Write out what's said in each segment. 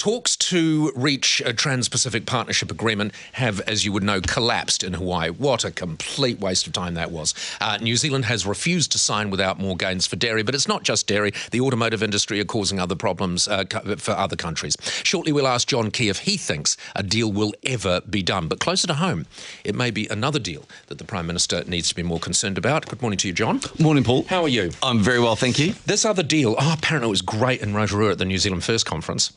talks to reach a Trans-Pacific Partnership Agreement have, as you would know, collapsed in Hawaii. What a complete waste of time that was. New Zealand has refused to sign without more gains for dairy, but it's not just dairy. The automotive industry are causing other problems for other countries. Shortly, we'll ask John Key if he thinks a deal will ever be done. But closer to home, it may be another deal that the Prime Minister needs to be more concerned about. Good morning to you, John. Morning, Paul. How are you? I'm very well, thank you. This other deal, apparently it was great in Rotorua at the New Zealand First Conference.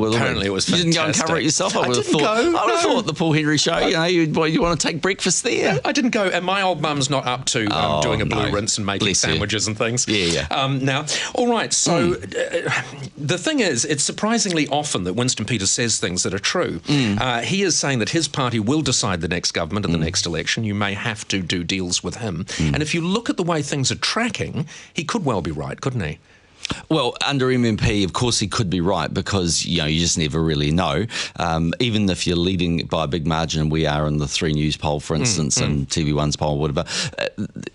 Apparently it was fantastic. You didn't go and cover it yourself? I would have thought the Paul Henry show, you want to take breakfast there? I didn't go, and my old mum's not up to doing a blue rinse and making sandwiches and things. Yeah. Now, all right, so the thing is, it's surprisingly often that Winston Peters says things that are true. He is saying that his party will decide the next government in the next election. You may have to do deals with him. And if you look at the way things are tracking, he could well be right, couldn't he? Well, under MMP, of course, he could be right because, you just never really know. Even if you're leading by a big margin, and we are in the 3 News poll, for instance, and TV1's poll, whatever,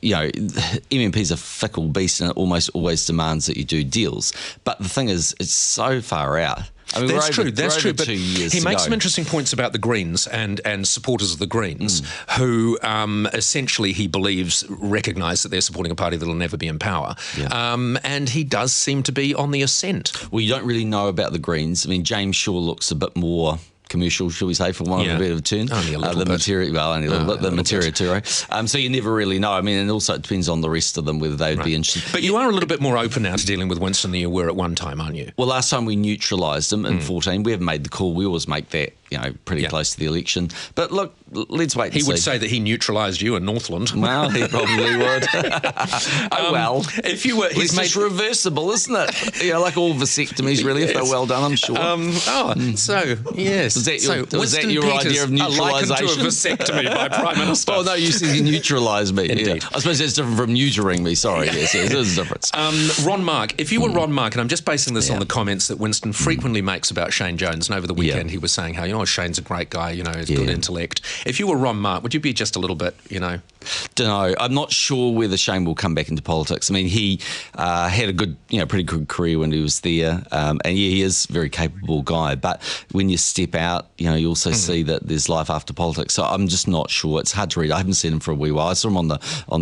MMP's a fickle beast and it almost always demands that you do deals. But the thing is, it's so far out. I mean, that's true. But he makes some interesting points about the Greens and supporters of the Greens who essentially he believes recognise that they're supporting a party that will never be in power. And he does seem to be on the ascent. Well, you don't really know about the Greens. I mean, James Shaw looks a bit more commercial, shall we say, for one of a bit of a turn. Only a little bit. Only a little bit. The material too, so you never really know. I mean, and also it depends on the rest of them, whether they would be interested. But you are a little bit more open now to dealing with Winston than you were at one time, aren't you? Well, last time we neutralised him in 14. We haven't made the call. We always make that, pretty close to the election. But look, let's wait and see. He would say that he neutralised you in Northland. Well, he probably would. If you were... It's just reversible, isn't it? Like all vasectomies, really, if they're well done, I'm sure. So, yes. Was that your idea of neutralisation? Likened to a vasectomy by Prime Minister. Oh, no, you said you neutralised me. Indeed. I suppose that's different from neutering me. Sorry, yes, there's a difference. Ron Mark, if you were Ron Mark, and I'm just basing this on the comments that Winston frequently makes about Shane Jones, and over the weekend he was saying how, Shane's a great guy, he's good intellect. If you were Ron Mark, would you be just a little bit, Don't know. I'm not sure whether Shane will come back into politics. I mean, he had a good, pretty good career when he was there. And he is a very capable guy. But when you step out, you also see that there's life after politics. So I'm just not sure. It's hard to read. I haven't seen him for a wee while. I saw him on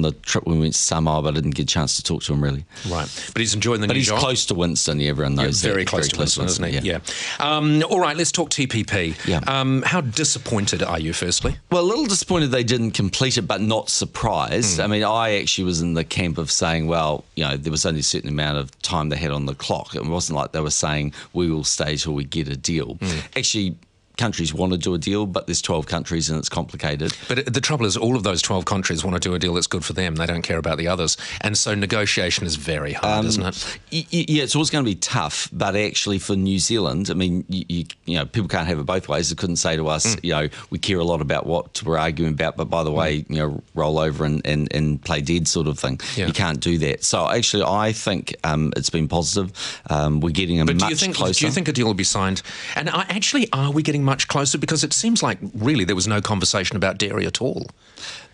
the trip when we went to Samoa, but I didn't get a chance to talk to him really. Right. But he's enjoying the new job. But he's close to Winston. Everyone knows that. Very close to Winston, isn't he? Yeah. All right, let's talk TPP. How disappointed are you, firstly? Well, a little disappointed they didn't complete it, but not surprised. I mean, I actually was in the camp of saying, well, there was only a certain amount of time they had on the clock. It wasn't like they were saying, we will stay till we get a deal. Actually, countries want to do a deal, but there's 12 countries and it's complicated. But the trouble is all of those 12 countries want to do a deal that's good for them. They don't care about the others. And so negotiation is very hard, isn't it? Yeah, it's always going to be tough. But actually for New Zealand, I mean, people can't have it both ways. They couldn't say to us, we care a lot about what we're arguing about, but by the way, roll over and play dead sort of thing. You can't do that. So actually, I think it's been positive. We're getting much closer. Do you think a deal will be signed? And are we getting much closer? Because it seems like really there was no conversation about dairy at all.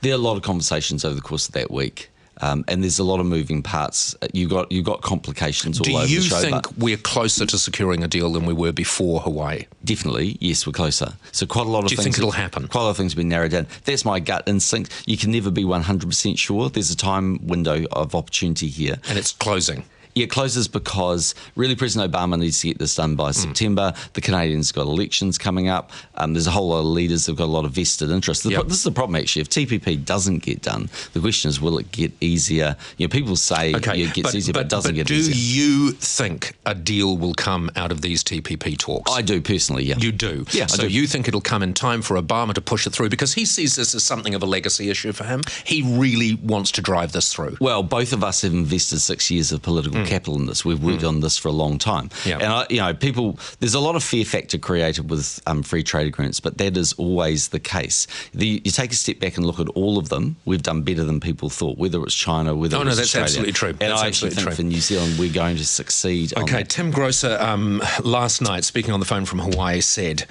There are a lot of conversations over the course of that week. And there's a lot of moving parts. You've got complications all over the show. Do you think we're closer to securing a deal than we were before Hawaii? Definitely, yes, we're closer. So quite a lot of things... Do you think it'll happen? Quite a lot of things have been narrowed down. That's my gut instinct. You can never be 100% sure. There's a time window of opportunity here. And it's closing. Yeah, it closes because really President Obama needs to get this done by September. The Canadians got elections coming up. There's a whole lot of leaders who've got a lot of vested interest. This is the problem, actually. If TPP doesn't get done, the question is, will it get easier? People say it gets easier, but it doesn't get easier. Do you think a deal will come out of these TPP talks? I do, personally, yeah. You do? Yeah, so you think it'll come in time for Obama to push it through? Because he sees this as something of a legacy issue for him. He really wants to drive this through. Well, both of us have invested 6 years of political capital in this. We've worked on this for a long time. And, there's a lot of fear factor created with free trade agreements, but that is always the case. You take a step back and look at all of them, we've done better than people thought, whether it's China, whether it's Australia. That's absolutely true. And I actually think for New Zealand, we're going to succeed. Okay, Tim Grosser last night, speaking on the phone from Hawaii, said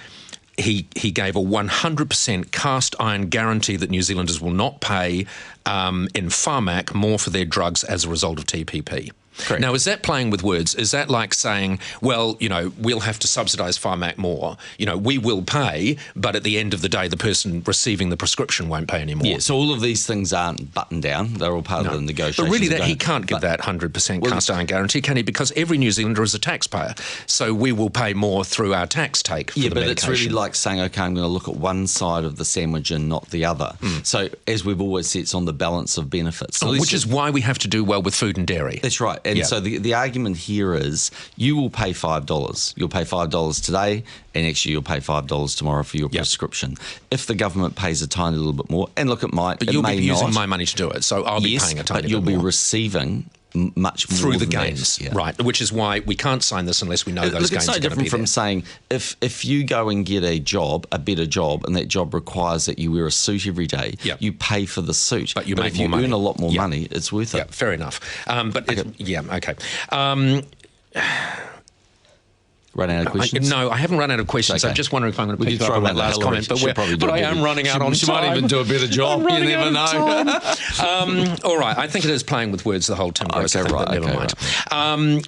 he gave a 100% cast iron guarantee that New Zealanders will not pay in Pharmac more for their drugs as a result of TPP. Correct. Now, is that playing with words? Is that like saying, well, we'll have to subsidise Pharmac more. We will pay, but at the end of the day, the person receiving the prescription won't pay anymore. Yeah, so all of these things aren't buttoned down. They're all part of the negotiations. But really, he can't give that 100% cast iron guarantee, can he? Because every New Zealander is a taxpayer. So we will pay more through our tax take for the medication. It's really like saying, OK, I'm going to look at one side of the sandwich and not the other. So as we've always said, it's on the balance of benefits. So which is why we have to do well with food and dairy. That's right. And so the argument here is you will pay $5. You'll pay $5 today, and actually you'll pay $5 tomorrow for your prescription. If the government pays a tiny little bit more, and look, but you'll be using my money to do it, so I'll be paying a tiny bit more. But you'll be receiving much more through the gains, right? Which is why we can't sign this unless we know those gains are going to be there. It's no different from saying if you go and get a better job, and that job requires that you wear a suit every day, you pay for the suit. But you make more money. Earn a lot more money, it's worth it. Yeah, fair enough. Okay. Run out of questions? No, I haven't run out of questions. Okay. I'm just wondering if I'm going to pick up on that last comment. But I am running out on time. She might even do a better job. You never know. All right. I think it is playing with words, the whole Tim Gross thing, but never mind.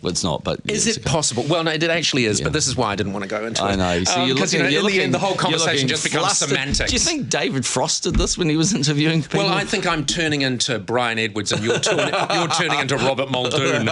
Well, it's not, but... Is it possible? Well, no, it actually is, but this is why I didn't want to go into it. I know. Because in the end, the whole conversation just becomes semantics. Do you think David Frost did this when he was interviewing people? Well, I think I'm turning into Brian Edwards and you're turning into Robert Muldoon. A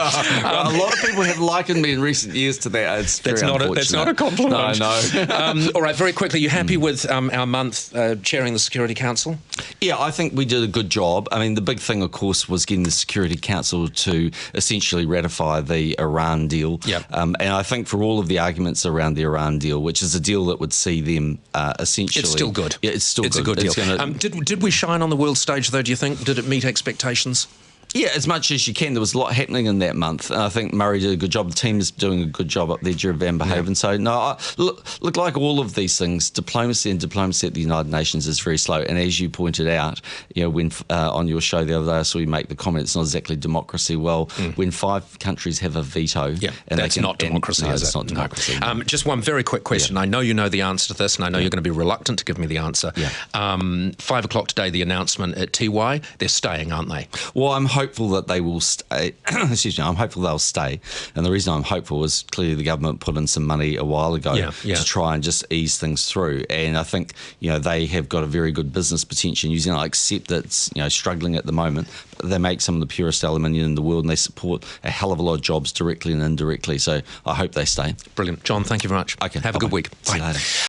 lot of people have likened me in recent years to that. It's very unfortunate. That's not a compliment. No. All right, very quickly, you happy with our month chairing the Security Council? Yeah, I think we did a good job. I mean, the big thing, of course, was getting the Security Council to essentially ratify the Iran deal. Yep. And I think for all of the arguments around the Iran deal, which is a deal that would see them essentially... It's still good. Yeah, it's still good. It's a good deal. Did we shine on the world stage, though, do you think? Did it meet expectations? Yeah, as much as you can. There was a lot happening in that month. And I think Murray did a good job. The team is doing a good job up there, Gerard Van Behaven. So, no, look, like all of these things, diplomacy at the United Nations is very slow. And as you pointed out, when on your show the other day, I saw you make the comment, it's not exactly democracy. Well, when 5 countries have a veto... Yeah, and that's not democracy, is it? It's not democracy. No. Just one very quick question. Yeah. I know you know the answer to this, and I know you're going to be reluctant to give me the answer. Yeah. 5 o'clock today, the announcement at Tiwai, they're staying, aren't they? Well, I'm hopeful that they will stay. Excuse me, I'm hopeful they'll stay. And the reason I'm hopeful is clearly the government put in some money a while ago to try and just ease things through. And I think, they have got a very good business potential in New Zealand. I accept that it's, struggling at the moment, but they make some of the purest aluminium in the world and they support a hell of a lot of jobs directly and indirectly. So I hope they stay. Brilliant. John, thank you very much. Okay. Have a good week. See you later.